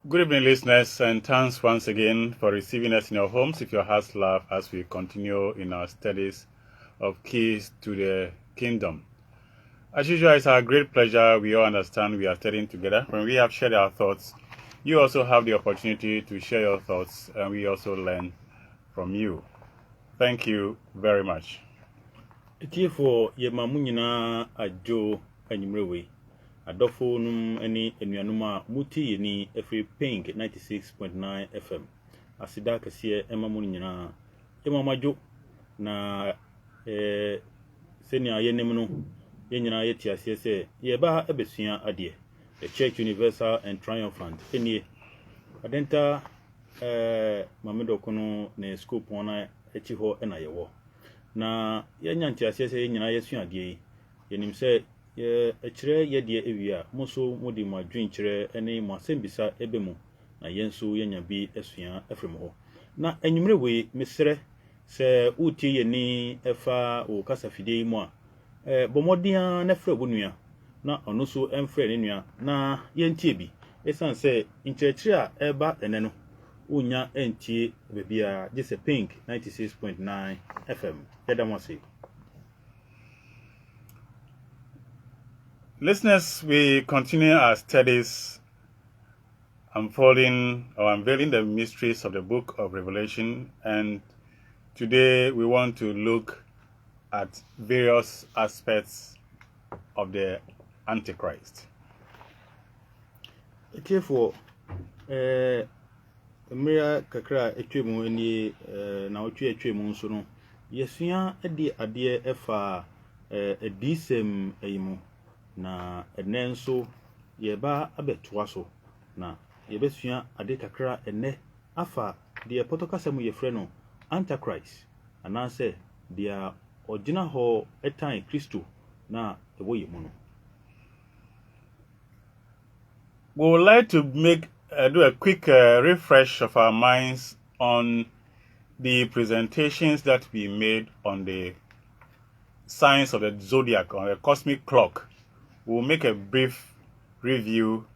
Good evening, listeners, and thanks once again for receiving us in your homes with your hearts love as we continue in our studies of Keys to the Kingdom. As usual, it's our great pleasure. We all understand we are studying together. When we have shared our thoughts, you also have the opportunity to share your thoughts, and we also learn from you. Thank you very much. For Yemamunina Ajo Animrewe. Adofo num any enuanuma muti yeni every pink 96.9 FM. Asida kasiye ema mu nyina ema majo na senia yenem no ye nyina yeti ase se ye ba ebesua ade. The Church Universal and Triumphant enie adenta mamedo kono ne school pona echi ho na yewo. Na ye nyanti ase se ye nyina yesua ade yenim se ye echire ye de ewia muso mudi mu adwenkyire ene mu asembisa ebemu na yenso yenya bi esua efrem ho na enwumre we mesre se utie ye ni efa o kasafide mu a bomodia na fra bonua na ono so emfre ne nua na yentie bi esan se nkyerechire a eba ene no unya entie bebia jese pink 96.9 FM yedamose. Listeners, we continue our studies unveiling the mysteries of the book of Revelation, and today we want to look at various aspects of the Antichrist. For Mira kakra etwemu ni na otwe etwemu nso no yesua ade ade efa edisem eyimu na enenso yeba abetoa so na yebesua ade kakra ene afa de potokasemu yefre no Antichrist ananse dia ogina ho etan Kristo na ewo yemu no. We would like to do a quick refresh of our minds on the presentations that we made on the signs of the zodiac, on the cosmic clock. We'll make a brief review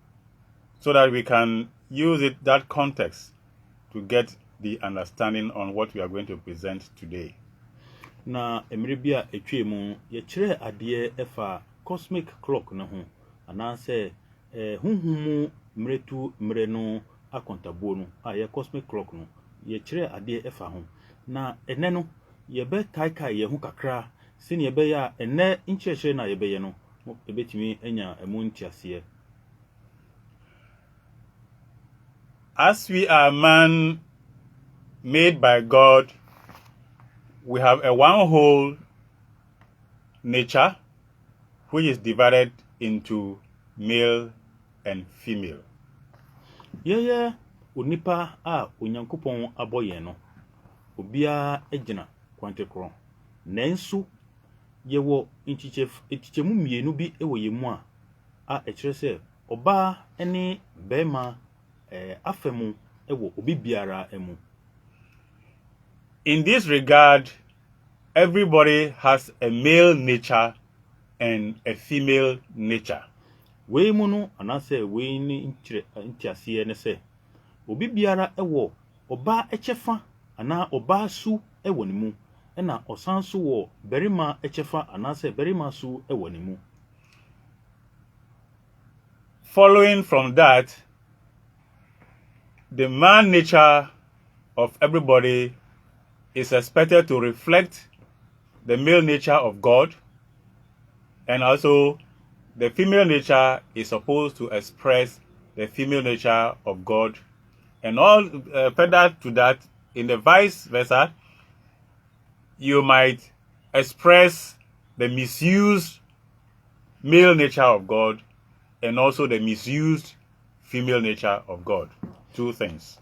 so that we can use that context to get the understanding on what we are going to present today. Na emiribia etwemu ye kire ade efa cosmic clock na ho ananse hunhumu mretu mreno akontabuo no aye cosmic clock no ye kire ade efa ho na ene no ye be kaikai ye hu kakra sine ye be ya ene nkyerehye na ye be ye no ebetimi enya emuntiase. As we are man made by God, we have a one whole nature which is divided into male and female. Yeah, onipa a onyankopon aboye no obia egina kwantekro nanso yewo entichemu mienu bi ewo yemu a ekire se oba ene bema afemu ewo obi biara emu. In this regard, everybody has a male nature and a female nature. We munu anase we ni nkyire ntiase ne se obi biara ewo oba echefa ana oba su ewo ne mu na osanso wo berima echefa anase berima su ewo ne mu. Following from that, the man nature of everybody is expected to reflect the male nature of God, and also the female nature is supposed to express the female nature of God, and all further to that, in the vice versa, you might express the misused male nature of God and also the misused female nature of God. Two things.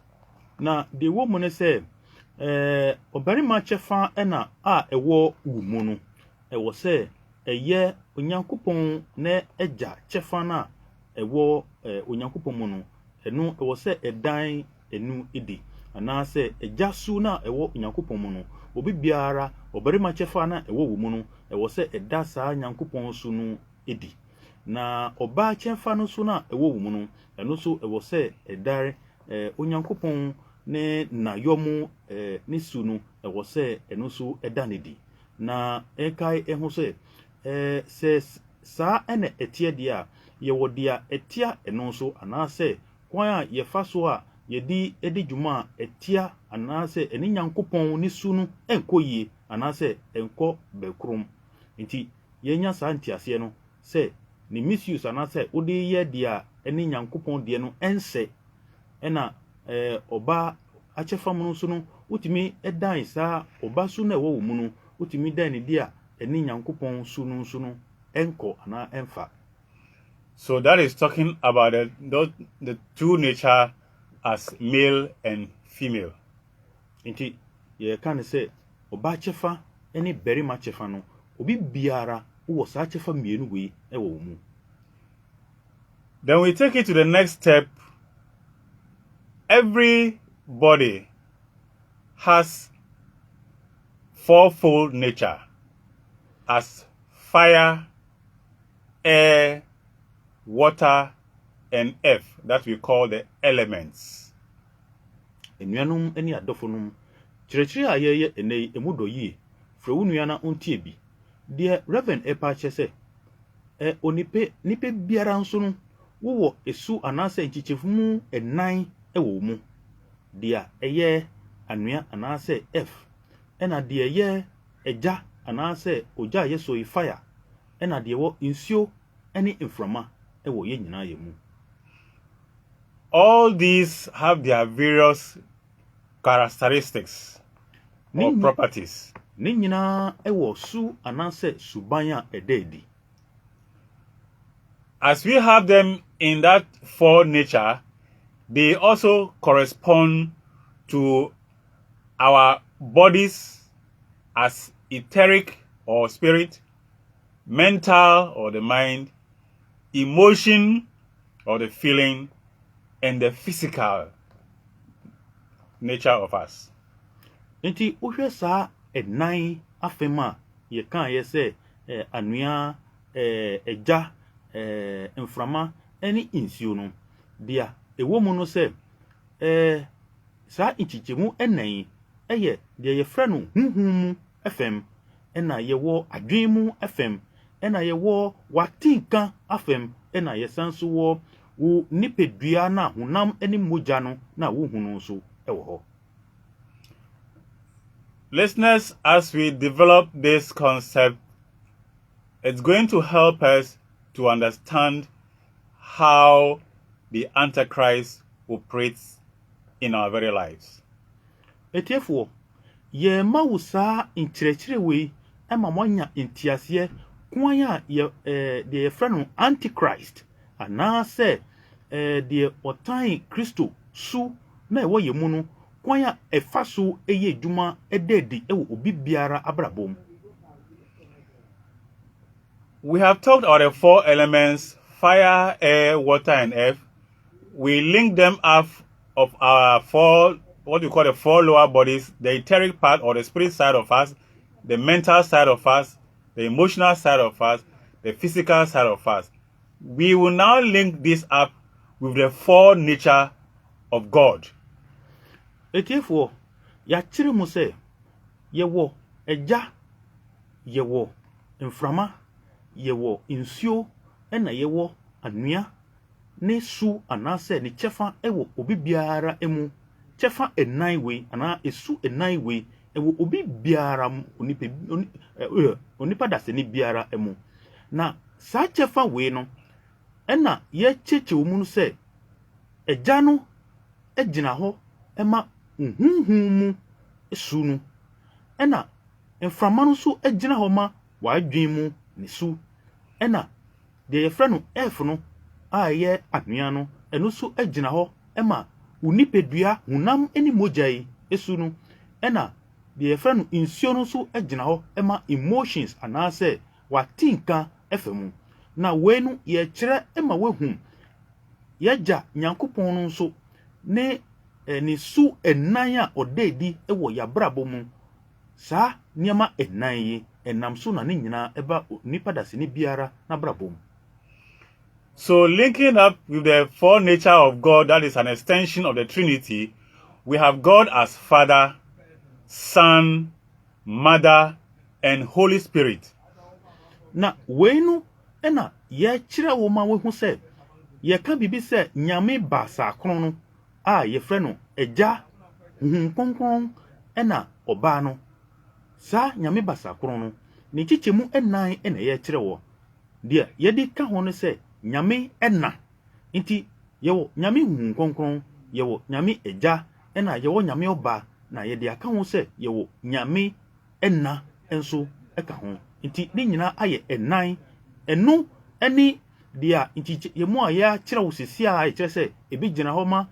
Na the woman say obarima chefa ena a ewo wumu no ewo se eye onyankopon na eja chefa na ewo onyankopon mu no enu ewo se edan enu idi ana se eja su na ewo onyankopon mu no obi biara obarima chefa na ewo wumu no ewo se eda saa nyankopon su no idi na oba chefa no so na ewo wo mu no eno so ewo se edare onyankopon ne na yomu ne su no ewo se eno so edanedi na ekai eho se se sa ene etie dia ye wodia etia eno so anase kwan a ye fa so a ye di edi dwuma etia anase eni nyankopon ne su no enkoyie anase enko bekrum nti ye nya sa ntiase no se ni misuse anase odi ye dia eni nyankopon die no ense ena oba achefam no so no utimi edan sa oba su na ewo mu no utimi dan ni dia eni nyankopon su no enko ana enfa. So that is talking about the two nature as male and female. Inti ye kan say oba chefa eni berima chefa no obi biara wo sa chefa mienu we ewo mu. Then we take it to the next step. Everybody has fourfold nature as fire, air, water, and earth that we call the elements. Enuanum eni adofonum kirechiri ayeye enei emudo yi frewu nuana ontie bi de Reverend Epa chese nipe biara nso no wo esu anase nchichefumu enan ewo mu dia eye anua anase f ena de eye eja anase oja yeso yi fire ena de wo insio eni inframa ewo ye nyina ye mu. All these have their various characteristics or properties. Ni nyina ewo su anase subanya ededi. As we have them in that four nature, they also correspond to our bodies as etheric or spirit, mental or the mind, emotion or the feeling, and the physical nature of us. Nti uhwe sa enai afema ye kan ye se anua eja inframa eni insio no dia ewo mu no se sa ichichemu enan eye de ye frɛ no hunhum fm ena ye wo adwen mu fm ena ye wo watinka fm ena ye sanso wo nipedua na honam eni moja no na wo hunu so ewo ho. Listeners, as we develop this concept, it's going to help us to understand how the Antichrist operates in our very lives. Etiefo, ye mawusa inchirechire we ema mwanya intiasie kwanya de freno Antichrist ana se de otan Kristo su na ewo ye mu no kwanya efaso eye dwuma ededi ewo obi biara abrabom. We have talked about the four elements: fire, air, water, and earth. We link them up of our four, what we call the four lower bodies: the etheric part or the spirit side of us, the mental side of us, the emotional side of us, the physical side of us. We will now link this up with the four nature of God. Etiefo, ya chiri mu se yewo eja, yewo inframa, yewo insio, ena yewo anua ne su anase ne chefa ewo obi biara emu chefa enai we ana esu enai we ewo obi biara onipa dase ni biara emu na sa chefa we no ena ye cheche omu no se eja no egina ho ema nhunhun mu esu no ena enframa no so egina ho ma wadwen mu ne su ena de ye frɛ no f no a ye anua no eno so egina ho ema unipedua hunam eni mojai esu no ena de ye frɛ no insio no so egina ho ema emotions anase watinka efemu na we no ye kyerɛ ema wehum ye gya nyankopon no so ne ni su enan a odedi ewo ya brabo mu sa niama enan yi enam so na ne nyina eba nipa dase ne biara na brabo mu. So linking up with the four nature of God, that is an extension of the Trinity, we have God as Father, Son, Mother, and Holy Spirit. Na weinu ena ye kire wo ma we hu se ye ka bibi se nyame ba sa kron no a ye frɛ no agya hunkronkron ena oba no sa nyame ba sa kron no ne chichemu enan ena ye kire wo de ye di ka ho no se nyame ena nti ye wo nyame hunkronkron ye wo nyame agya ena ye wo nyame oba na ye di aka ho se ye wo nyame ena enso eka ho nti ne nyina aye enan enu eni dia nti yemu a ya kire wo sisi a kire se ebi gina ho ma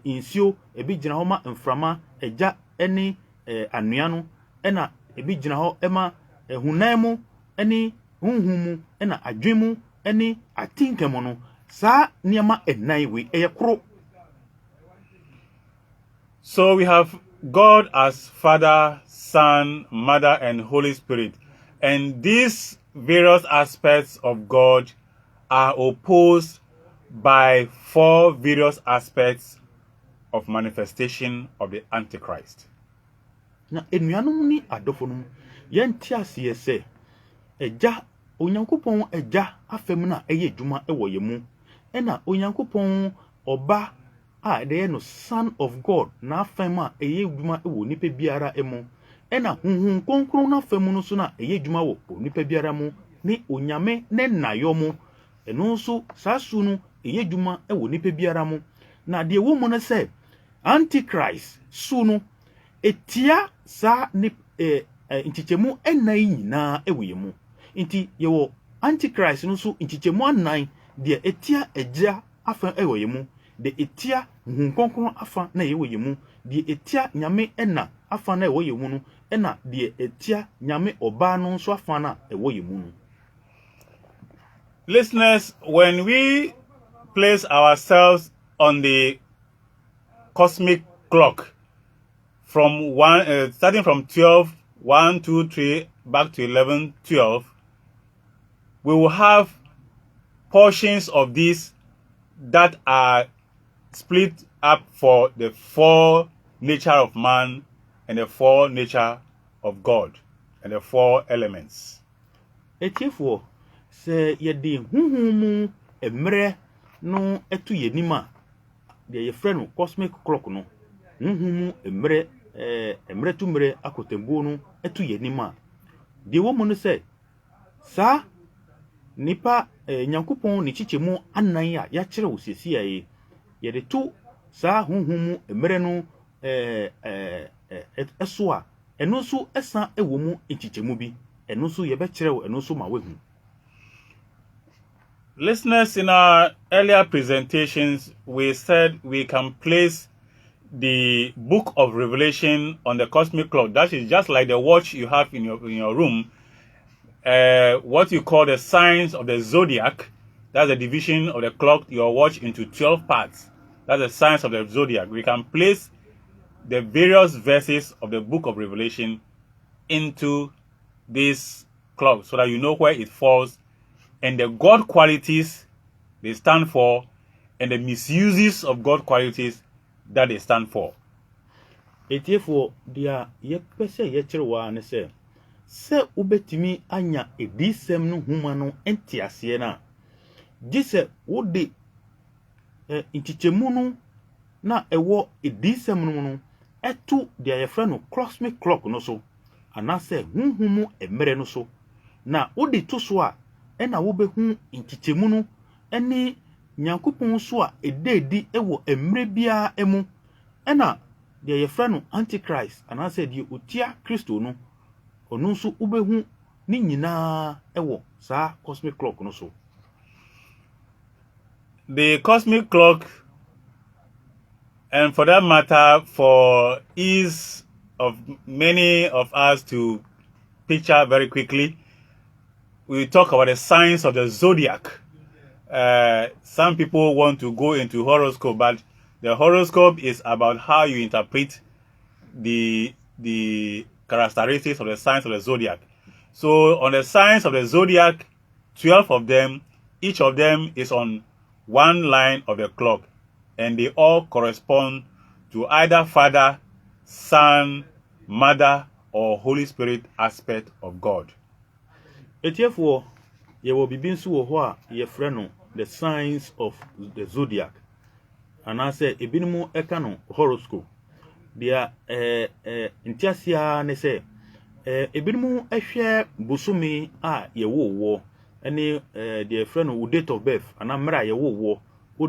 insio ebi gina ho ma mframa agya eni anua no ena ebi gina ho ema hunanmu eni hunhumu ena adwemu eni atinkemo no sa niema enan we kro. So we have God as Father, Son, Mother, and Holy Spirit. And these various aspects of God are opposed by four various aspects of manifestation of the Antichrist. Na enuanum ni adofo yenti ase se eja onyankopon eja afem na eye dwuma ewo yemu ena onyankopon oba a de no Son of God na afem a eye dwuma ewo nipa biara emu ena hunhun konkron na afem no so na eye dwuma wo nipa biara mu ni onyame ne nayo mu eno nso sasu no eye dwuma ewo nipa biara mu na de wo mu no se Antichrist su no etia sa ni ntichemu enan nyina ewuyemu nti yewo Antichrist no so ntichemu anan de etia agya afa ewuyemu de etia hunkonkon afa na ewuyemu de etia nyame ena afa na ewuyemu no ena de etia nyame oba no so afa na ewuyemu no. Listeners, when we place ourselves on the cosmic clock from starting from 12, 1, 2, 3, back to 11, 12, we will have portions of these that are split up for the four nature of man and the four nature of God and the four elements. Etiefo se yedi huhumu emre no etu yenima de ye frɛ no cosmic clock no huhumu emre tumre akotembo no etu yenima de wo mu no se sa nipa nyankopon ni chichemu anan a ya kire wo sesi aye ye de to sa huhumu emre no eso a eno so esa ewo mu chichemu bi eno so ye be kire wo eno so ma wehu. Listeners, in our earlier presentations, we said we can place the book of Revelation on the cosmic clock. That is just like the watch you have in your room. What you call the signs of the zodiac. That's the division of the clock, your watch, into 12 parts. That's the signs of the zodiac. We can place the various verses of the book of Revelation into this clock so that you know where it falls and the God qualities they stand for and the misuses of God qualities that they stand for. Etiefo dia ye pese ye kirewa ne se ubetimi anya edisem no huma no entiase na gise wode ntichemu no na ewo edisem no etu dia ye frɛ no cosmic clock no so anase hunhumu emere no so na wode to so a ena wo behu ntichemu no ene nyankopon so a ededi ewo emre bia emu ena de ye frɛ no Antichrist anase de otia Kristo no onu so ubehu ni nyina ewo sa cosmic clock no so. The cosmic clock, and for that matter, for ease of many of us to picture very quickly, we talk about the signs of the zodiac. Some people want to go into horoscope, but the horoscope is about how you interpret the characteristics of the signs of the zodiac. So on the signs of the zodiac, 12 of them, each of them is on one line of the clock, and they all correspond to either Father, Son, Mother, or Holy Spirit aspect of God. Etiefo, ye will be binsu wo ye freno the signs of the zodiac. And I say ebinimu ekano horoscope. Dia intiasia ne say ebinimu ehwe busumi a ye wo any the friend who date of birth and amra ye wo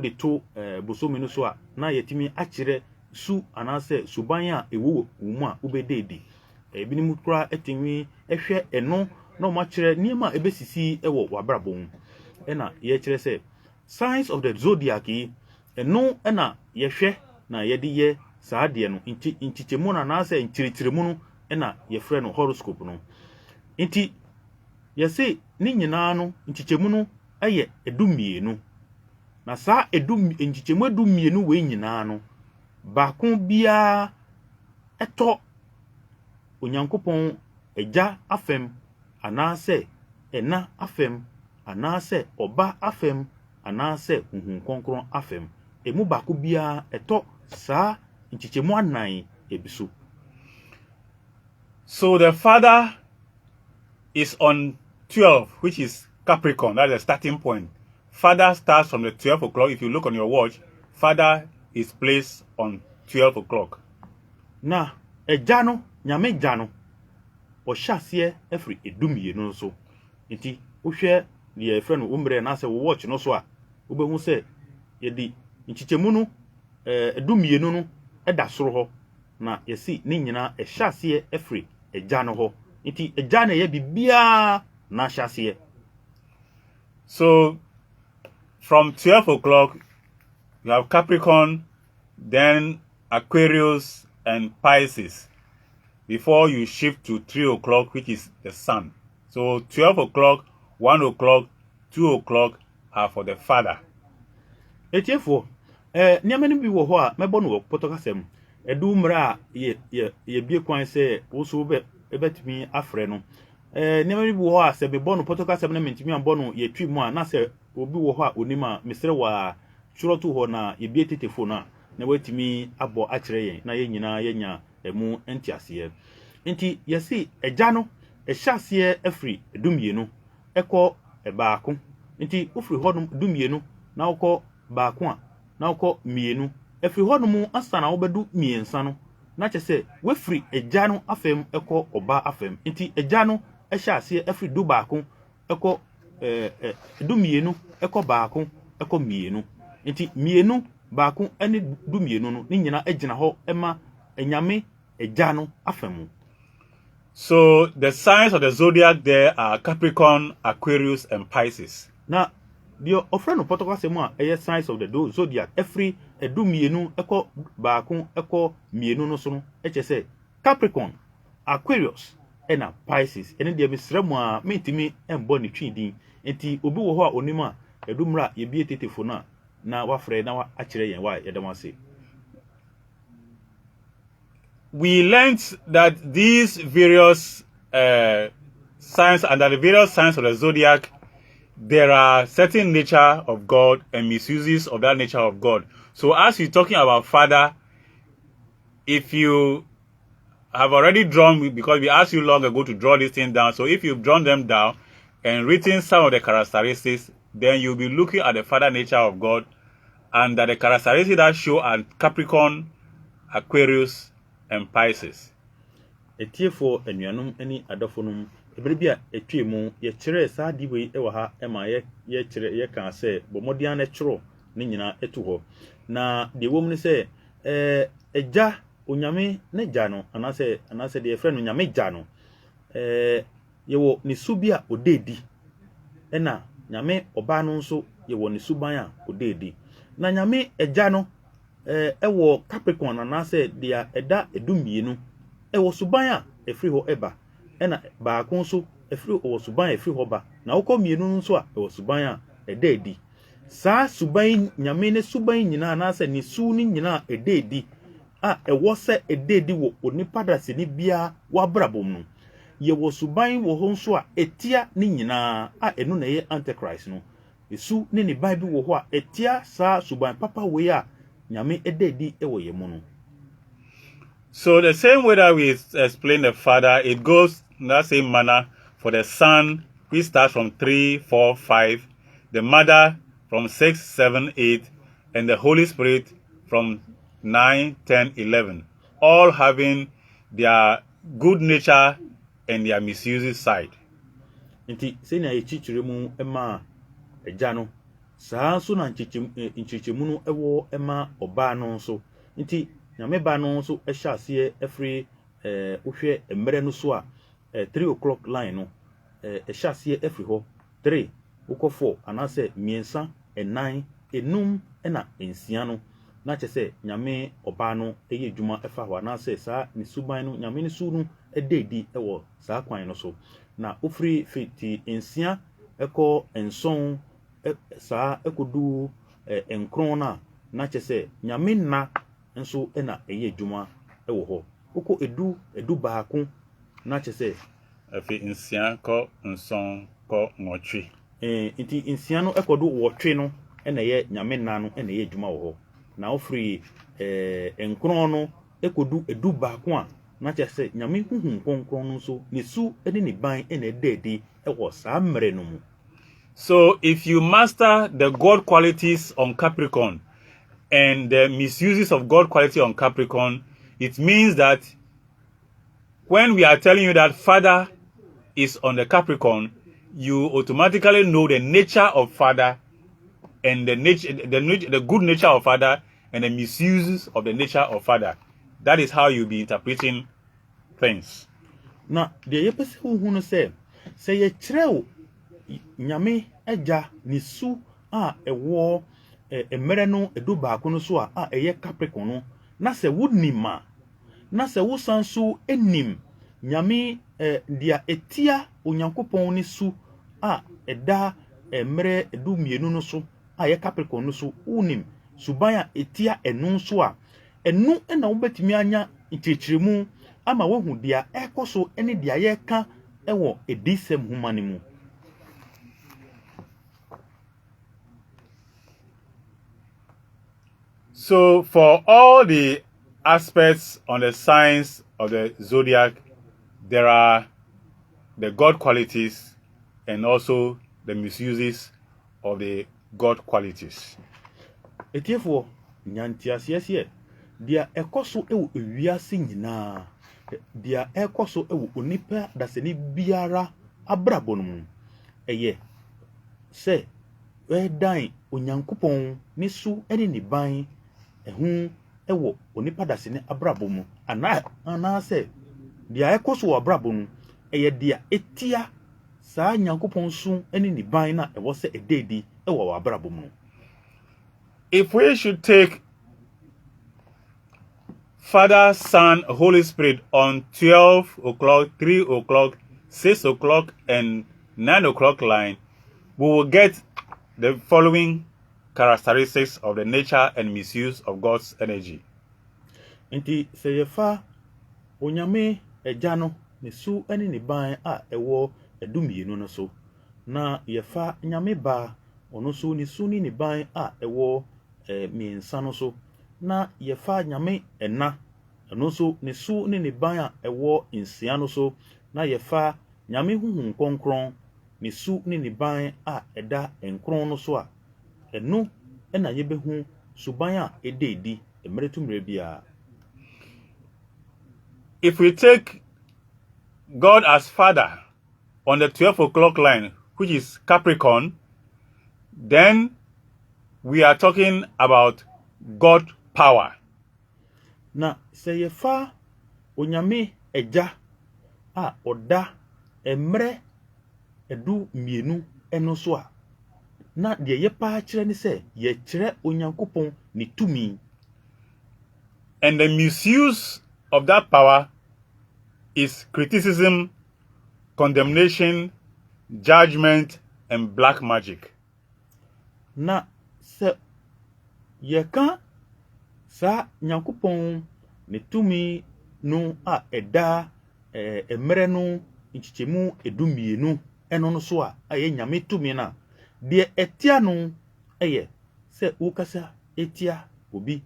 de to busumi no so a na yetimi akire su anase subanya ewo umu a ubededi ebinimu kura etimi ehwe eno no ma kire niema ebesisi ewo wabrabon ena ye kire say signs of the zodiac eno ena yehwe na yede ye saade no intichemu na anase intiritirimu no ena ye frɛ no horoscope no inti ye say ni nyina no intichemu no eye edumienu na saa intichemu edumienu we nyina no baako bia eto onyankopɔn agya afem anase ena afem anase oba afem anase huhun konkron afem emu baako bia eto saa intichemu anan ebiso. So the Father is on 12, which is Capricorn. That's the starting point. Father starts from the 12 o'clock. If you look on your watch, Father is placed on 12 o'clock. Na ejano nyame jano o hyase efri edumie no so nti wo hwe ye friend umbre na se wo watch no so a wo be hu se ye di nchichemu no edumie no eda soro ho na ye si ni nyina hyase efri ejano ho nti ejano ye bibia na hyase. So from 12 o'clock you have Capricorn, then Aquarius and Pisces, before you shift to 3 o'clock, which is the Sun. So 12 o'clock, 1 o'clock, 2 o'clock are for the Father. Etiefo niamani bi wo ho a mebo no potokasem edu mra ye bie kwan se wo so be ebetimi afre no niamani bi wo ho a se be bonu potokasem na mentimi ambonu ye twi mu a na se obi wo ho a onima mesre wa churotu ho na ye bie tetefo na wetimi abo akire yen na ye nyina yenya emu entiase nti yesi eja no ehyase afri edumienu ekọ ebaako nti ofri hodum edumienu na okọ baako a na okọ mienu efri hodum asa na obedu miensa no na kyese wefri eja no afem ekọ oba afem nti eja no ehyase afri du baako ekọ edumienu ekọ baako ekọ mienu nti mienu baako ene dumienu no ni nyina agina ho ema enyame ejano afemu. So the signs of the zodiac there are Capricorn, Aquarius and Pisces. Na dio ofre no potokasemu a eye signs of the zodiac every edumienu eko baako eko mienu no so no eche se Capricorn, Aquarius ena Pisces ene de mesremu a mentimi embo ne twidin enti obi wo ho a onima edumra ye bie tetefo na wafre na wa akire yen wa yedamase. We learned that these various signs, under the various signs of the zodiac, there are certain nature of God and misuses of that nature of God. So as you're talking about Father, if you have already drawn, because we asked you long ago to draw this thing down, so if you've drawn them down and written some of the characteristics, then you'll be looking at the Father nature of God, and that the characteristics that show are Capricorn, Aquarius, and Pisces. Etiefo enuanum ani adofonum ebrebia etwemu ye kire saa diwe ewa ha ema ye kire ye kan se bomodian na kyoro ne nyina etu ho na de wom ne se eja onyame ne ja no anase de efre no nyame ja no ye wo ne subia odedi ena nyame oba no nso ye wo ne suban a odedi na nyame eja no ewo Capricorn anase dia eda edumienu ewo suban a efri ho eba ena baako nso efri o suban efri ho ba na wokọ mienu nso a ewo suban a eda edi saa suban nyame ne suban nyina anase ne su ni nyina eda edi a ewo se eda edi wo onipa dase ni bia wabrabom no ye wo suban wo ho nso a etia ni nyina a enu na ye antichrist no esu ne ne ban bi wo ho a etia sa suban papa we a nyame ededi ewo ye mu no. So the same way that we explain the Father, it goes in that same manner for the Son. We start from 3, 4, 5, the Mother from 6, 7, 8, and the Holy Spirit from 9, 10, 11, all having their good nature and their misuses side. Nti se na echichire mu ema eja no saa so na nchichemu no ewo ema oba no nso. Nti nyame ba no nso ehya ase efre wohwe emere no so a 3 o'clock line no ehya ase efre ho 3 wokọ 4 anase miensa enan enum na ensia no na chese nyame oba no eye adwuma efa ho anase saa ni suban no nyame ni su no ededi ewo saa kwan no so na ofri fiti ensia eko enson saa ekodu enkron na chese nyame na nso na eye adwuma ewo ho wokọ edu baako na chese afi ensia ko nson ko nwotwe nti ensia no ekodu wotwe no na ye nyame na no na ye adwuma wo ho na ofri enkron no ekodu edu baako a na chese nyame huhun konkron no so ne su ene ne ban na ededi ewo saa mmere no mu. So if you master the God qualities on Capricorn and the misuses of God quality on Capricorn, it means that when we are telling you that Father is on the Capricorn, you automatically know the nature of Father and the good nature of Father and the misuses of the nature of Father. That is how you'll be interpreting things. Na de yepese hu no se ye kirew nyame eja ni su a ewo emere no edu baako no so a eye Capricorn no na se wudnima na se wosanso enim nyame dia etia onyankopon ni su a eda emere edu mienu no so a ye Capricorn no so unim suban a etia enu so a enu na wobetimi anya ntichiremu ama wohu dia ekoso ene dia ye ka ewo edisem humane mu. So for all the aspects on the signs of the zodiac, there are the God qualities and also the misuses of the God qualities. Etiefo nyantiasiasie dia ekoso ewo ewiase nyina dia ekoso ewo onipa daseni biara abrabo no mu eye se dan onyankopon ni su ene ni ban ehu ewo onipa daseni abrabo mu ana se dia ekoso abrabo no eye dia etia saa nyankopon su ene ni ban na ewo se ededi ewo abrabo mu. If we should take Father, Son, Holy Spirit on 12 o'clock, 3 o'clock, 6 o'clock, and 9 o'clock line, we will get the following characteristics of the nature and misuse of God's energy. Nti se yefa onyame eja no ne su ene ne ban a ewo edumienu no so na yefa nyame ba ono so ne su ni ne ban a ewo miensa no so na yefa nyame ena eno so ne su ni ne ban a ewo nsia no so na yefa nyame huhun konkron ne su ni ne ban a eda enkron no so a eno ena yebehu suban a ededi emeretu mre bia. If we take God as Father on the 12 o'clock line, which is Capricorn, then we are talking about God power. Na se yefa onyame eja a oda emre edu mienu eno so a na de yepa kire ni se ye kire onyankopon ni tumi. And the misuse of that power is criticism, condemnation, judgment, and black magic. Na se yeka sa nyankopon ne tumi no a eda emre no nchichemu edumienu eno no so a ye nyame tumi na de etia no eye se wo kasa etia obi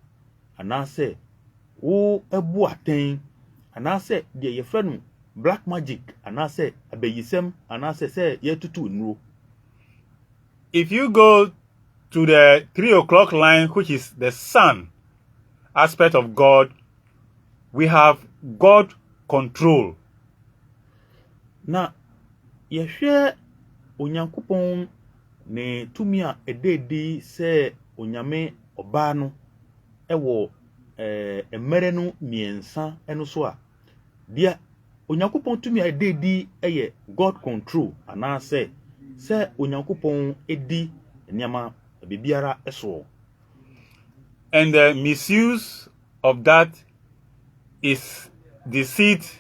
anase wo ebu aten anase de ye frɛ no black magic anase abayisem anase se ye tutu nuro. If you go to the 3 o'clock line, which is the sun aspect of God, we have God control. Na yehwe onyankopon ne tumi a ededi se onyame oba no ewo emere no miensa eno so a dia onyankopon tumi a ededi eye God control anase se onyankopon edi nyama bibiara eso. And the misuse of that is deceit,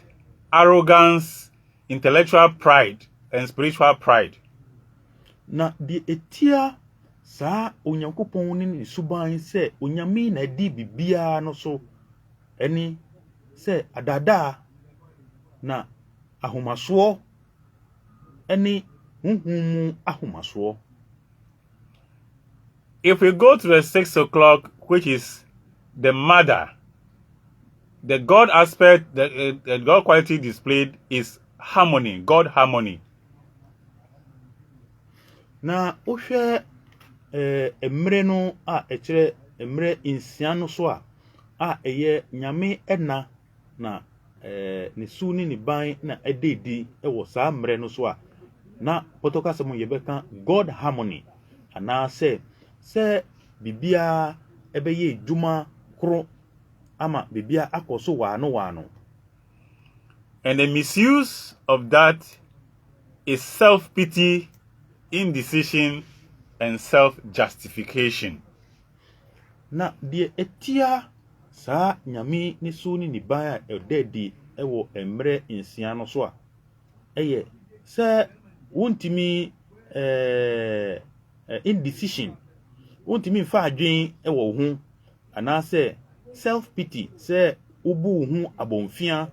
arrogance, intellectual pride, and spiritual pride. Na di etia sa onyankopon ni suban se onyame na di bibia no so eni se adada na ahomaso eni huhumu ahomaso. If we go to the 6 o'clock, which is the mother, the God aspect, the God quality displayed is harmony, God harmony. Na ohwe emre no a ekire emre insia no so a eye nyame ena na ne su ni ban na ededi ewo saa mre no so a na potoka se mo yebeka God harmony ana se bibia ebeye djuma kro ama bibia akoso wano. And the misuse of that is self-pity, indecision, and self-justification. Na die etia sa nyame ni su ni ban a ededi ewo emre insia no so a eye se wontimi indecision wontimi fa adwen ewo hu anase self pity se ubu hu abonfia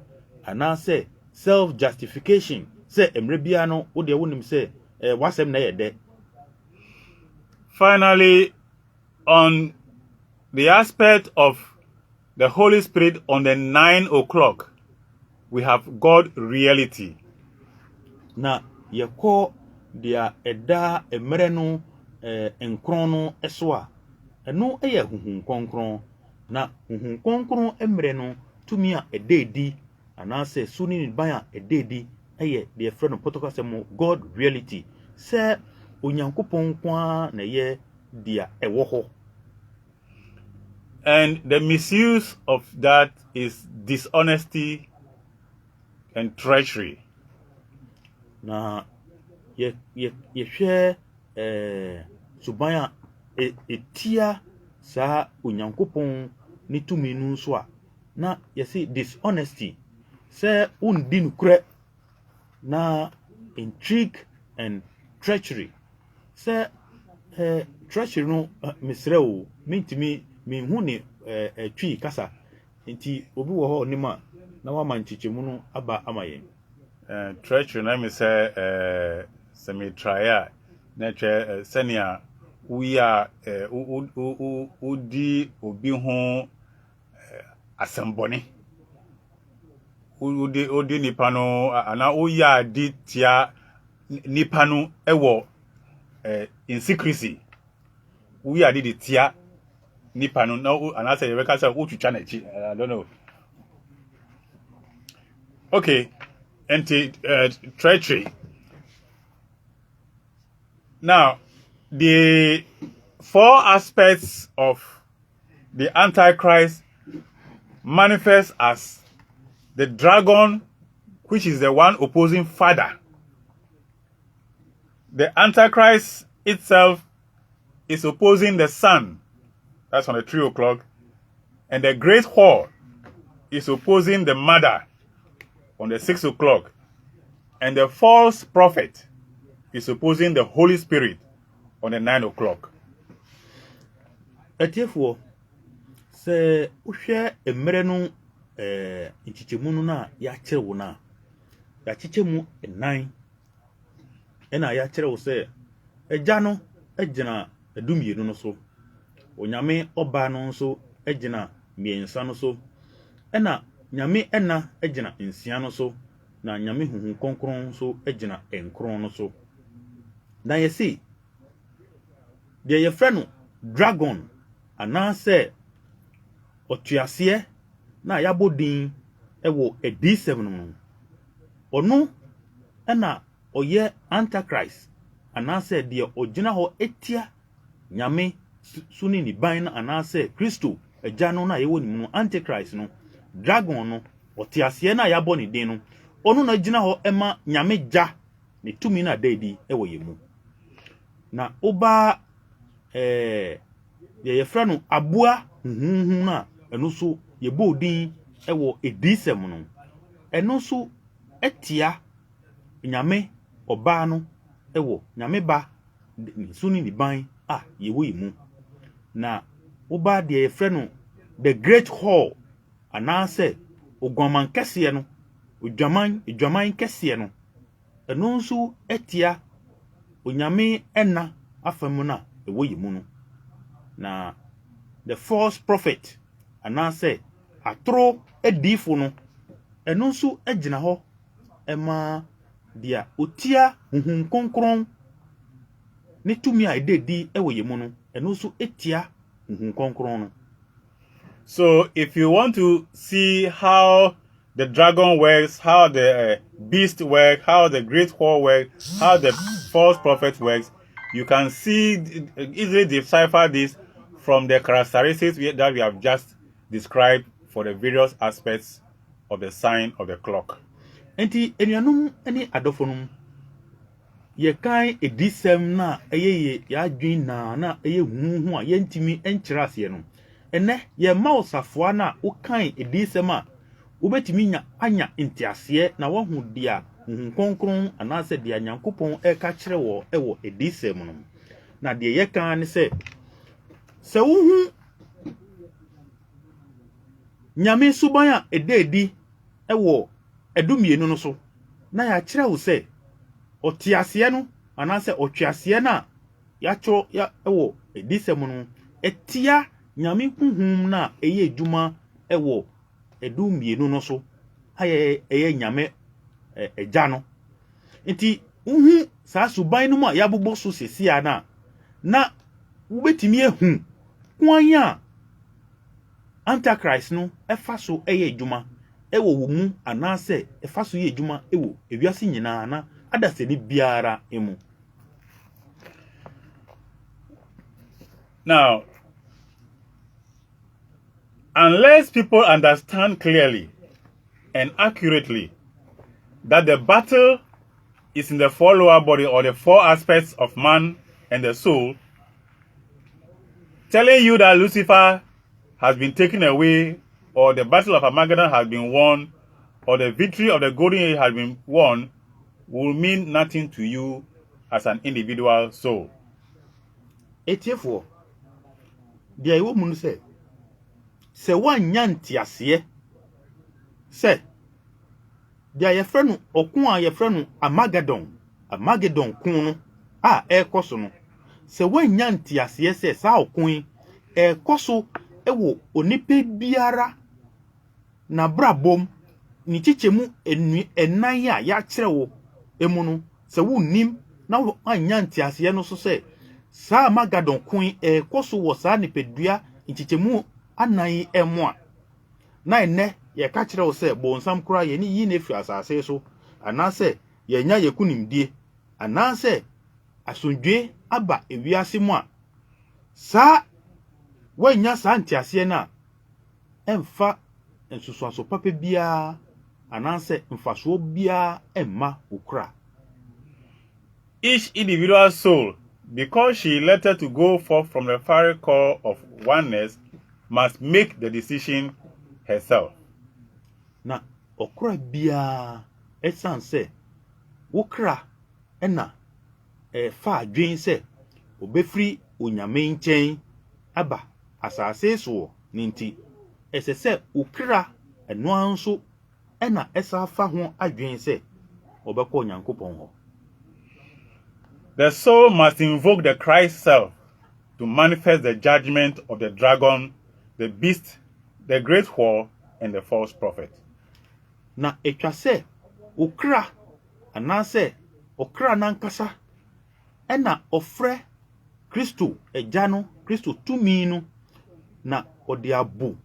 anase self justification se emre bia no wo de wonim se wasem na yede. Finally, on the aspect of the Holy Spirit on the 9 o'clock, we have God reality. Na yeko dia eda emre no enkron no eso a eno eye huhun konkron na huhun konkron emre no tumi a ededi anase suni ni ban a ededi eye de frɛ no protocol mo God reality se onyankopon kwa na ye dia ewo ho. And the misuse of that is dishonesty and treachery. Na ye hwe suban a etia sa onyankopon ni tumi nu so a na ye see dishonesty se undi nukre na intrigue and treachery se treachery no misrewo mintimi minhu ne twi kasa nti obi wo ho onima na wa manchichemu no aba amayen. Treachery na me say semi trial na twa senia we are udi obi ho asembone udi nipa no ana oya di tia nipa no ewo in secrecy we are di tia nipa no na ana say we ka say otwitwa na chi I don't know. Okay, treachery. Now, the 4 aspects of the Antichrist manifest as the dragon, which is the one opposing Father. The Antichrist itself is opposing the Son. That's on the 3 o'clock. And the great whore is opposing the Mother on the 6 o'clock. And the false prophet is opposing the Holy Spirit on the 9 o'clock. Etiefo se uhwe emre no nchichemu no na ya kire wo na ya chichemu 9 ena ya kire wo se eja no egyina edumienu no so onyame oba no nso egyina miensa no so ena nyame ena egyina nsia no so na nyame huhu konkron nso egyina enkron no so na yesi de yefrɛ no dragon anase otuase na yabodin ewo D7 no ono ena oye antichrist anase de ogina ho etia nyame suni ni ban na anase Kristo agya no na yewo ni mu antichrist no dragon no otiase na yabo ni din no ono na gina ho ema nyame gya ni tumi na daidi ewo yemu na oba ye yefra no aboa huhu na eno so yebo din ewo D7 no eno so etia nyame oba no ewo nyame ba suni ni ban yewo yemu na oba de yefra no the great hall anase ogwaman kese no odwaman kese no eno nso etia onyame ena afamu na ewo yemu no na the false prophet anase atro edifo no eno nso egina ho ema dia otia huhun konkron ne tumi a ededi ewo yemu no eno nso etia huhun konkron no. So if you want to see how the dragon works, how the beast works, how the great whore works, how the false prophet works, you can easily decipher this from the characteristics that we have just described for the various aspects of the sign of the clock. Enti enuanum eni adofonum ye kan edisem na eyeye ya adwin na eye huhu a ye ntimi enkyira ase no ene ye ma osafo na wo kan edisem a wo betimi anya ntiase na wo hu dia hunkronkron anase dia nyankopon eka kire wo ewo edisem no na de ye kan ne se wo hu nyame suban a ededi ewo edumienu no so na ya kire wo se otiase no anase otwiase na ya cho ya ewo edisem no etia nyame huhum na eye djuma ewo edumienu no so haye eye nyame egya no nti uhu saa suban no mu a yabobɔ so sesia na wobetimi ehu kwan a antichrist no efa so eye djuma ewo wo mu anase efa so ye djuma ewo ewiase nyina na adase ni biara emu. Now, unless people understand clearly and accurately that the battle is in the four lower body or the four aspects of man and the soul, telling you that Lucifer has been taken away, or the battle of Armageddon has been won, or the victory of the golden age has been won, will mean nothing to you as an individual soul. Etiefo dia iwo munu se wanya ntiase se dia yefre no okun a yefre no Armageddon kun no a ekoso no se wanya ntiase se sa okun ekoso ewo onipe biara na brabom ni chichemu enan a ya kire wo emu no se wunnim na wanya ntiase no so se sa Armageddon kun ekoso wo sa nipedua nchichemu anan emu na ene ye ka kire wo se bonsam kura ye ni yi na fi asase so anase ye nya ye kunimdie anase asundwe aba ewiase mu a sa wanya sa ntiase na emfa ensusuaso papa bia anase mfaso bia emma ukra. Each individual soul, because she elected to go forth from the fiery core of oneness, must make the decision herself. Na okra bia esanse wokra ena fa adwen se obefri onyame nchen aba asase so ninti esese ukra eno anso ena esa fa ho adwen se obekọ Nyankopon ho. The soul must invoke the Christ self to manifest the judgment of the dragon, the beast, the great whore, and the false prophet. Na etwa se okra anase okra nankasa ena ofre Kristo ejano Kristo tumi no na ode abu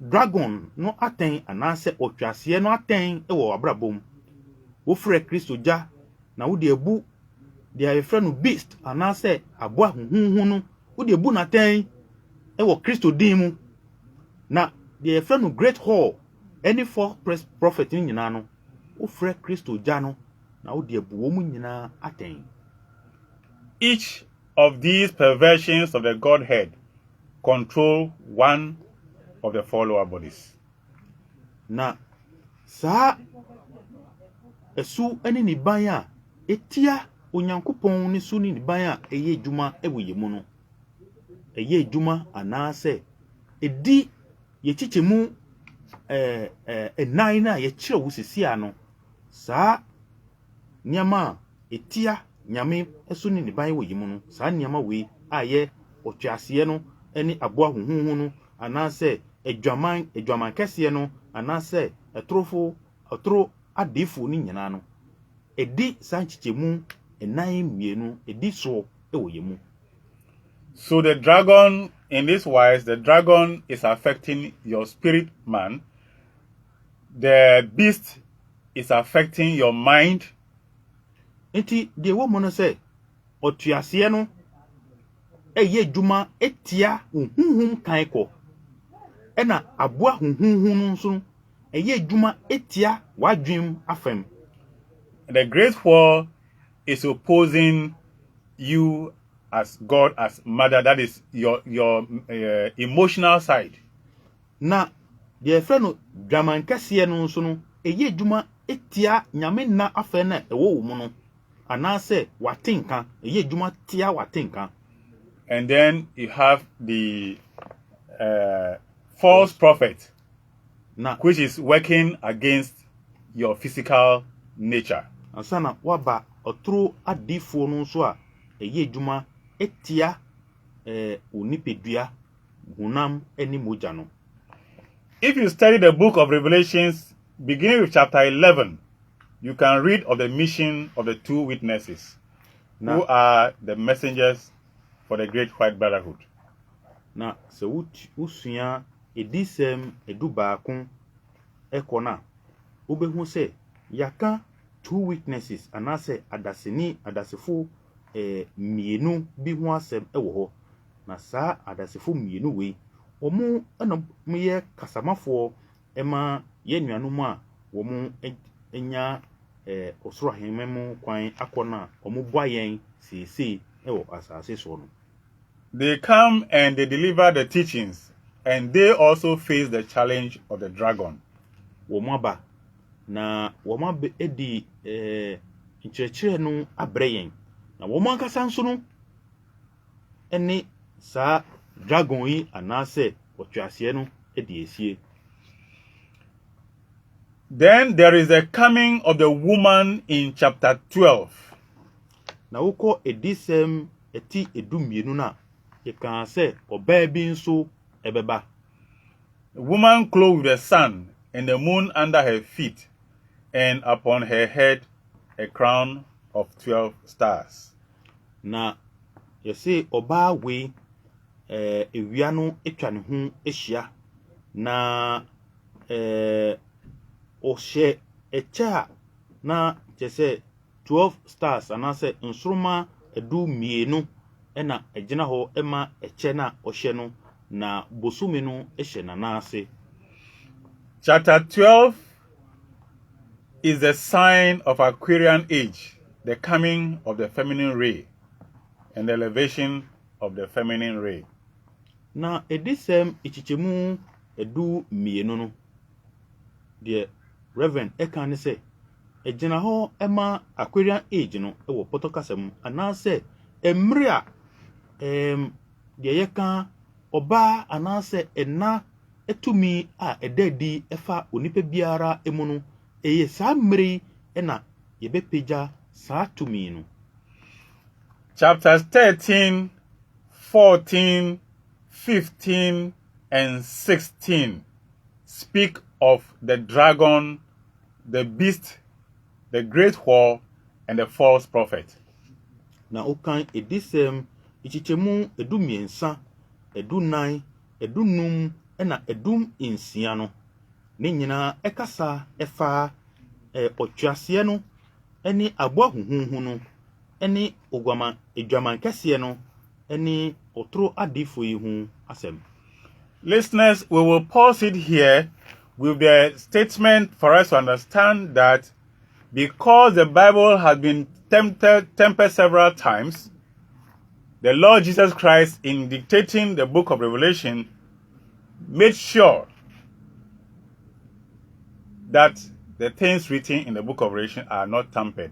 dragon no aten anase otwase no aten ewo abrabom wo frɛ Kristo ja na wo de abu de ayefrɛ no beast anase aboa huhunhu no wo de abu na aten ewo Kristo din mu na de ayefrɛ no great whore any false prophet ni nyina no wo frɛ Kristo ja no na wo de abu wo mu nyina aten. Each of these perversions of the Godhead control one of the four lower bodies. Na sa esu eni ni ban a etia onyankopon ni su ni ban a eye adwuma ewo yemu no eye adwuma anase edi ye chichemu enan na ye kire wo sisia no sa nyama etia nyame esu ni ban wo yemu no sa nyama we aye otwase no eni aboa huhunhu no anase edwaman kese no anase otro adefo ni nyina no edi sanchichemu enan mienu edi so ewo yemu. So the dragon, in this wise, the dragon is affecting your spirit man. The beast is affecting your mind. Enti de wo mo no se otuase no eye dwuma etia huhunhum kan ko ena aboa huhunhu no nso eye dwuma etia wadwem afem. The great whore is opposing you as God, as mother. That is your emotional side. Na de efre no dwaman kase no nso no eye dwuma etia nyame na afa na ewo wo mu no anase watenka eye dwuma tia watenka. And then you have the false prophet, which is working against your physical nature. Asana waba otro adifo no so a eye dwuma etia onipedua hunam eni moja no. If you study the book of Revelations, beginning with chapter 11, you can read of the mission of the two witnesses, who are the messengers for the great white brotherhood. Na se usua edisem edubaakon ekona obehu se yaka two witnesses anase adasefo mienu bi ho asem ewo ho na saa adasefo mienu we omu ena mye kasamafo ema ye nuanom a womu enya osoro hememu kwan akona omu boayen sisi ewo asase so no. They come and they deliver the teachings, and they also face the challenge of the dragon. Womaba na womaba edi nkyerɛkyerɛ no abreyen na woman kasanso no ene sa dragon yi anase otwase no edi esie. Then there is the coming of the woman in chapter 12. Na woko edisem eti edumienu na ye kan se obaa bi nso ebeba. The woman clothed with the sun and the moon under her feet, and upon her head a crown of 12 stars. Na ye se obaa we ewia no etwa ne ho ehia na ohye echa na je 12 stars anase nsoroma edu mienu ena ejina ho ema eche na ohye no na bosumi no ehye na nase. Chapter 12 is the sign of Aquarian age, the coming of the feminine ray and the elevation of the feminine ray. Na edisem ichichemu edu mienu no de Reverend ekan se ejina ho ema Aquarian age no ewo potokasem anase emre a de yeka oba anase ena etumi a edadi efa onipa biara emu no eye sa mmiri ena yebepeja sa tumi no. chapters 13, 14, 15, and 16 speak of the dragon, the beast, the great whore, and the false prophet. Na okan edisem ichichemu edu miensa, edu nine, edu num, ena edum insia no. Ne nyinaa ekasa efa otwase no ene aboa huhunhu no ene edwaman kese no ene otro adifo yi hu asem. Listeners, we will pause it here with the statement for us to understand that because the Bible has been tempered several times, the Lord Jesus Christ, in dictating the book of Revelation, made sure that the things written in the book of Revelation are not tampered.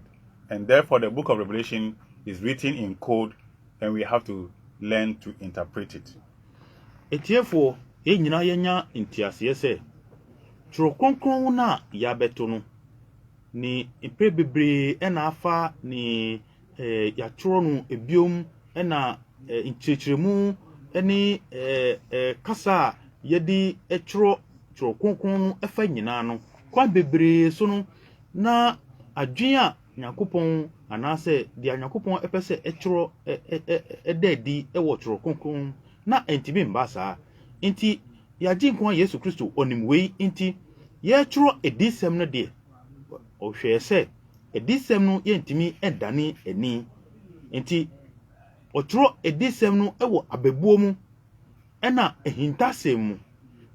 And therefore, the book of Revelation is written in code, and we have to learn to interpret it. Etiefo, nyina yenya ntiase se tro konkron na ya beto no ni mpre bebre na afa ni ya tro no ebiom na nkyerkyeremu ne kasa yedi tro konkron no efa nyina no kwa bebre so no na adwen a Nyankopon anase dia Nyankopon epese etro edadi ewo tro konkron na entibi mbasa inti ya jinkwa Yesu Kristo onimwei inti ye tro edisem no de o hwe se edisem no ye ntimi edane ani inti o tro edisem no ewo abebuo mu ena ehintasem mu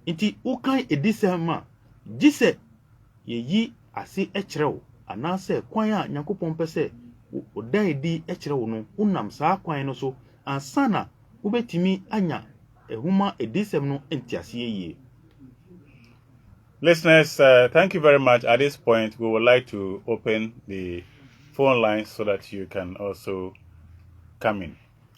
inti ukan edisem ma gise ye yi ase ekyerew anase kwan a Nyankopon pese odan edi ekyerew no unam saa kwan no so ansana ubetimi anya ehuma edisem no entiase ye. Listeners, thank you very much. At this point, we would like to open the phone line so that you can also come in.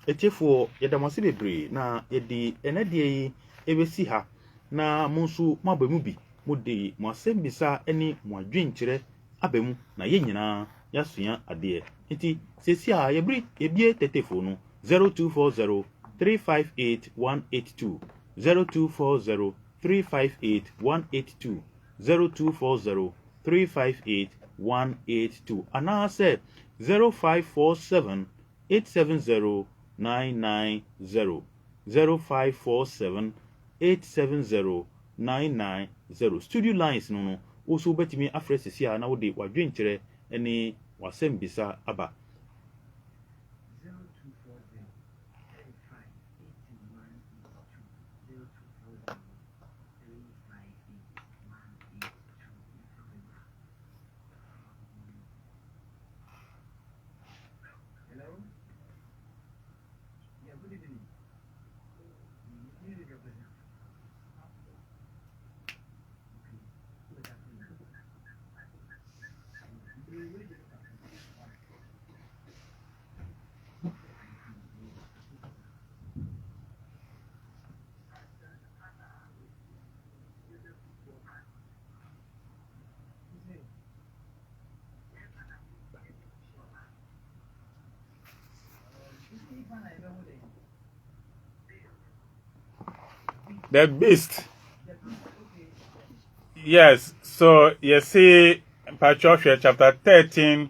Etiefo yedamase bebre na yedi enade yi ebesi ha na monsu mabemu bi mode mo asembisa ene mo adwenkyere abemu na ye nyina yasua ade enti sesi a ebie tetefo no 0240 358 182 0240 358 182 0240 358 182 anase 0547 870 990 0547 870 990 studio lines no also betimi afresesi a na wo de wadwenkyere ene wasembisa aba 'The beast'. Yes, so you see Patriarch chapter 13,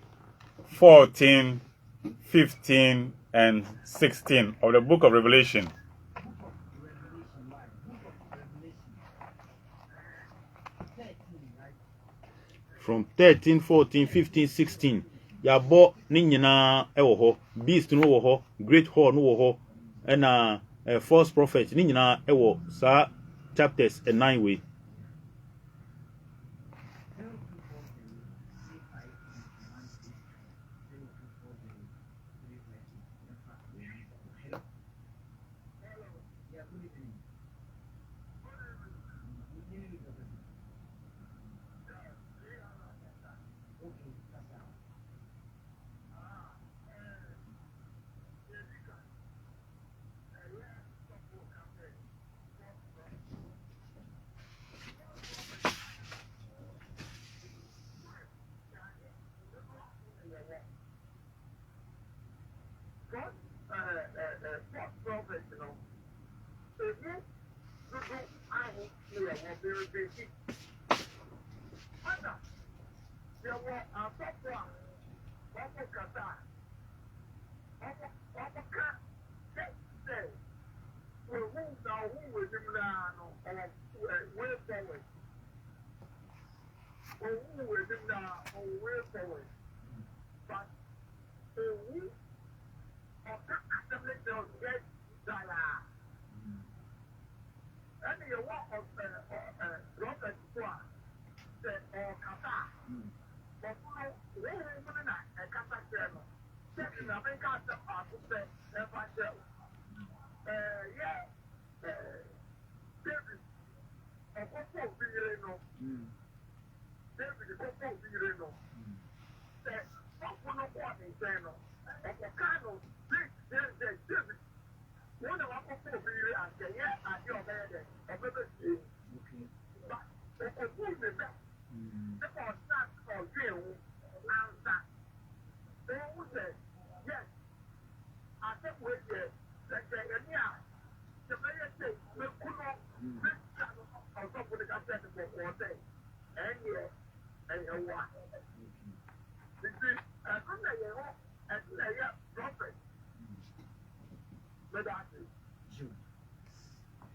14, 15, and 16 of the book of Revelation. From 13, 14, 15, 16. Yabo ni nyina ewo ho, beast no wo ho, great whore no wo ho, and false prophet ni nyina ewo sa chapters 9 way.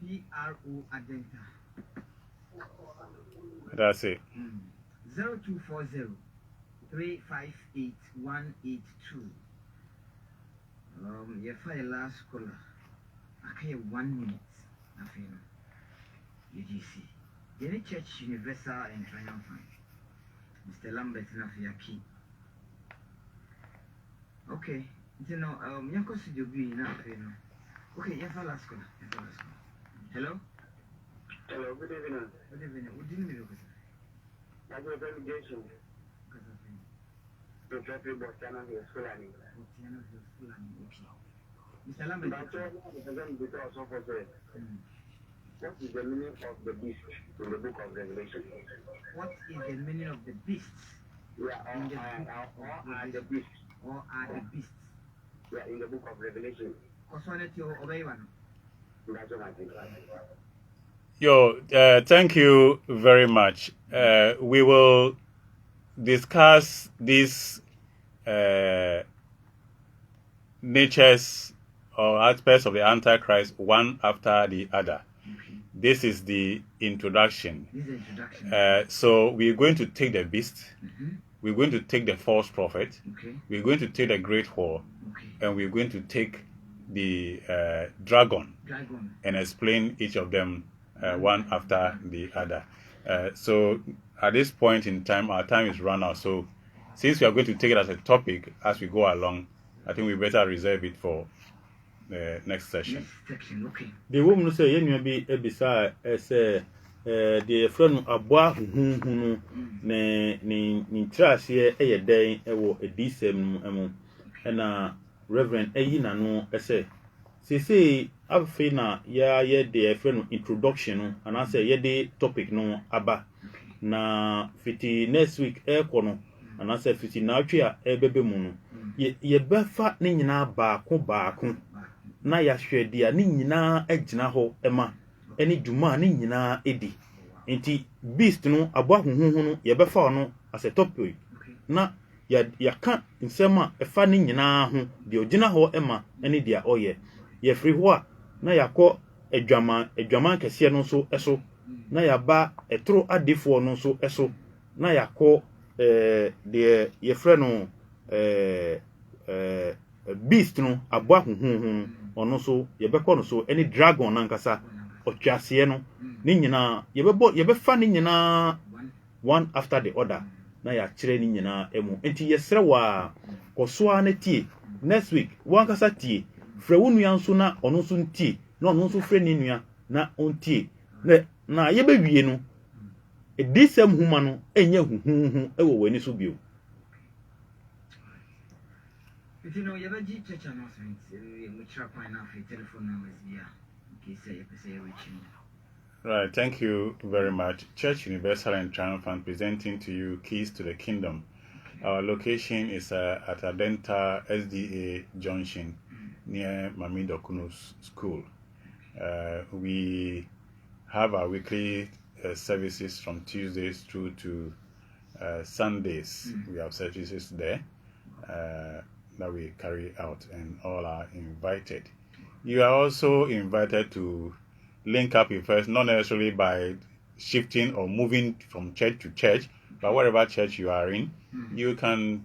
PRO Adenta. That's it. 0240 358 182. Your fire last caller. Okay, 1 minute. Nothing. UGC. Any Church Universal and Triumphant. Mr. Lambert Nafiaki. Okay. You know, Yanko Studio B now. Okay, your last caller. Hello? Hello, good evening. Good evening. What did you do? I'm a delegation. The traffic bus channel is Fulani. Mr. Lambert. What is the meaning of the beast in the book of Revelation? What is the meaning of the beasts? Yeah, In the book or of are the beasts? Or are the beasts? Yeah, in the book of Revelation. Consolidate or obey one. That's what I think. Yo, thank you very much. We will discuss these natures or aspects of the Antichrist one after the other. Okay. This is the introduction. This is the introduction. So we're going to take the beast, Mm-hmm. we're going to take the false prophet, Okay. we're going to take the great whore, Okay. and we're going to take the dragon Dragon. and explain each of them one after the other. So at this point in time, our time is run out. So since we are going to take it as a topic as we go along, I think we better reserve it for the next session. Next section. Okay. The woman say yenua bi ebisa say the friend aboa huhunu ne trase eye den ewo edisem no emu na reverend eyina no say sese afi na ya ye the friend introduction no and I say ye the topic no aba na fiti next week kono and I say fiti na atwe a ebebe mu no ye befa ne nyina baako na ya hwede a ne nyina agina ho ema ene dwuma ne nyina edi enti beast no aboa huhunu no ye befa ono as a topic na ya ka nsem a efa ne nyina ho de ogina ho ema ene dia oye ye free ho a na yakọ adwaman kese no so eso na ya ba etro adefo no so eso na yakọ de ye frɛ no beast no aboa huhunu ono so ye bekọ no so any dragon na nkasa otwase no ni nyina ye befa ni nyina one after the other na ya kyerɛ ni nyina emu enti ye srɛ wa kosoa na tie next week wan kasa tie frɛ wo nua nso na ono nso ntie na ono nso frɛ ni nua na ontie na ye bewie no edisem huma no enye huhuhu ewo wani so bio. If you know, you have a church announcement, which are fine now for telephone numbers here, in case you say reaching. Right, thank you very much. Church Universal and Triumphant presenting to you Keys to the Kingdom. Our location is at Adenta SDA Junction near Mamido Kunu's school. We have our weekly services from Tuesdays through to Sundays. We have services there that we carry out, and all are invited. You are also invited to link up with us, not necessarily by shifting or moving from church to church, but whatever church you are in, you can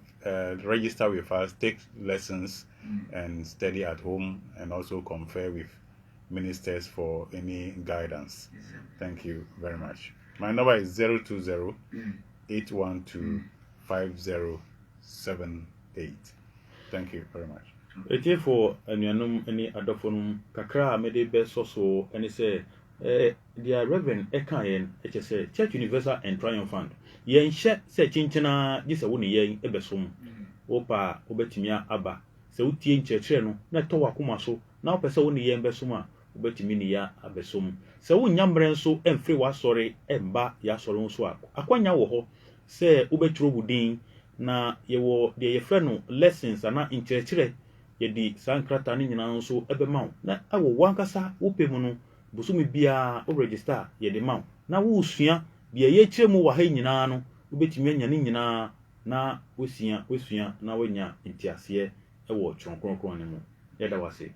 register with us, take lessons, and study at home, and also confer with ministers for any guidance. Yes, sir. Thank you very much. My number is 020 812 5078. Thank you very much. Eti for anuanum ani adofonum kakra mede be so ani say dia reverend ekayen eche say Church Universal and Triumphant yen hye say chinchina gise wo ne yen ebesom opa obetimia aba se utie nchekere no na to wakoma so na opese wo ne yen besom a obetimi ne ya abesom se wo nyambre nso emfiri wasori emba ya sori nso akwanya wo ho se obeturo budin na yewo de yefre no lessons ana nchekere yedi sankrata ni nyina nso ebema na awo wankasa wopemu no busumi bia o register yedi ma na wo usua de ye kyeremu wa ha nyina no obetimi anya ni nyina na osua na wanya ntiase ewo twonkronkron ne mu yeda wase.